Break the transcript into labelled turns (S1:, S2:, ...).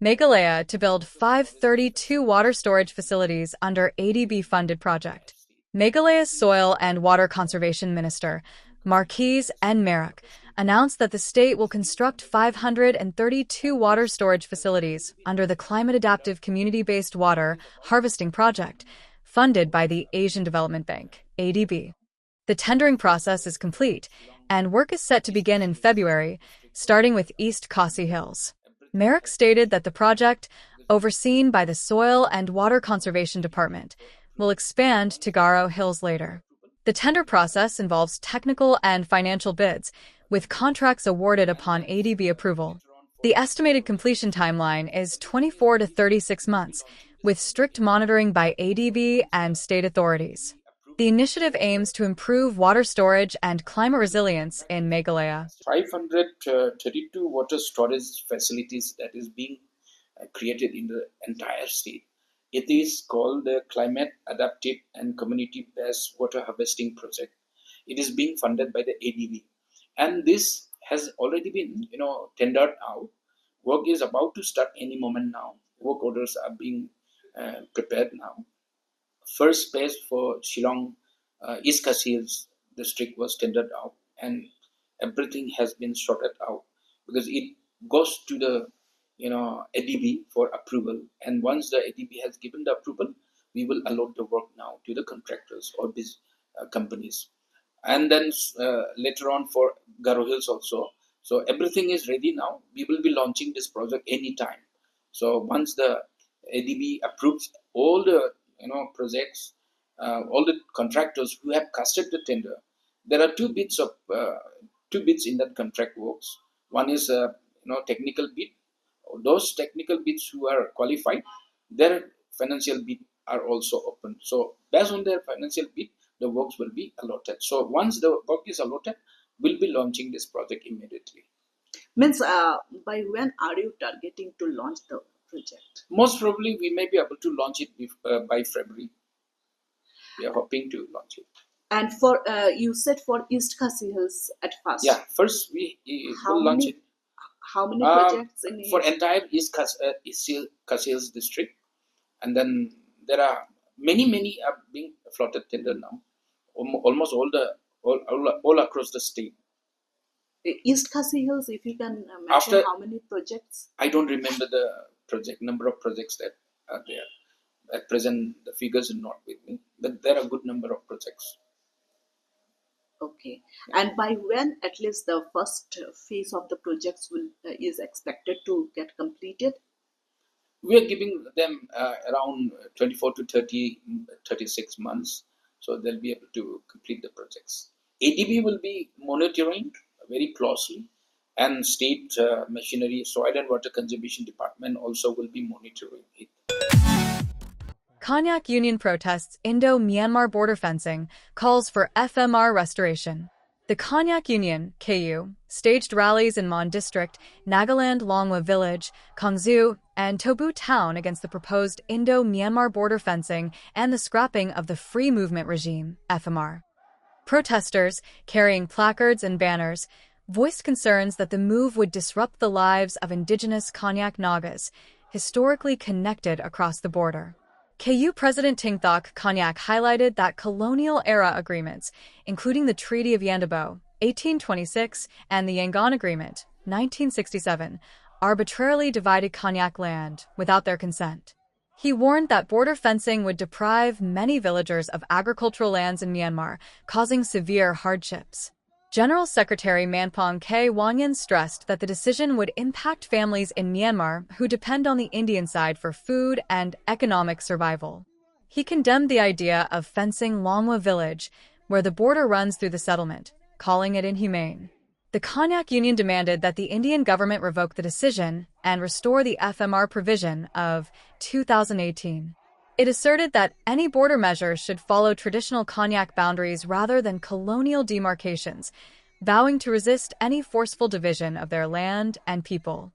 S1: Meghalaya to build 532 water storage facilities under ADB-funded project. Meghalaya's Soil and Water Conservation Minister, Marquise N. Merrick, announced that the state will construct 532 water storage facilities under the Climate Adaptive Community-Based Water Harvesting Project, funded by the Asian Development Bank, ADB. The tendering process is complete, and work is set to begin in February, starting with East Khasi Hills. Merrick stated that the project, overseen by the Soil and Water Conservation Department, will expand to Garo Hills later. The tender process involves technical and financial bids, with contracts awarded upon ADB approval. The estimated completion timeline is 24 to 36 months, with strict monitoring by ADB and state authorities. The initiative aims to improve water storage and climate resilience in Meghalaya.
S2: 532 water storage facilities that is being created in the entire state. It is called the Climate Adaptive and Community-Based Water Harvesting Project. It is being funded by the ADB, and this has already been, tendered out. Work is about to start any moment now. Work orders are being prepared now. First phase for Shillong East Khasi Hills district was tendered out, and everything has been sorted out because it goes to the ADB for approval, and once the ADB has given the approval, we will allot the work now to the contractors or these companies, and then later on for Garo Hills also. So everything is ready now. We will be launching this project anytime. So once the ADB approves all the projects, all the contractors who have casted the tender, there are two bids in that contract works. One is technical bid. Those technical bids who are qualified, their financial bid are also open. So based on their financial bid, the works will be allotted. So once the work is allotted, we'll be launching this project immediately.
S3: Means by when are you targeting to launch the project?
S2: Most probably we may be able to launch it by February. We are hoping to launch it.
S3: And for you said for East Khasi Hills at first.
S2: Yeah, first we will launch it.
S3: How many projects
S2: for entire East Khasi Hills district, and then there are many are being floated tender now. Almost all across the state.
S3: East Khasi Hills, if you can mention how many projects?
S2: I don't remember the number of projects that are there. At present, the figures are not with me, but there are a good number of projects.
S3: Okay, and by when at least the first phase of the projects is expected to get completed?
S2: We are giving them around 24 to 36 months, so they'll be able to complete the projects. ADB will be monitoring very closely, and state machinery, soil and water conservation department also will be monitoring it.
S1: Konyak Union protests Indo-Myanmar border fencing, calls for FMR restoration. The Konyak Union, KU, staged rallies in Mon District, Nagaland Longwa Village, Kongzu, and Tobu Town against the proposed Indo-Myanmar border fencing and the scrapping of the Free Movement Regime, FMR. Protesters, carrying placards and banners, voiced concerns that the move would disrupt the lives of indigenous Konyak Nagas, historically connected across the border. KU President Tingthok Konyak highlighted that colonial-era agreements, including the Treaty of Yandabo, 1826, and the Yangon Agreement, 1967, arbitrarily divided Konyak land without their consent. He warned that border fencing would deprive many villagers of agricultural lands in Myanmar, causing severe hardships. General Secretary Manpong K. Wanyan stressed that the decision would impact families in Myanmar who depend on the Indian side for food and economic survival. He condemned the idea of fencing Longwa village, where the border runs through the settlement, calling it inhumane. The Konyak Union demanded that the Indian government revoke the decision and restore the FMR provision of 2018. It asserted that any border measures should follow traditional Konyak boundaries rather than colonial demarcations, vowing to resist any forceful division of their land and people.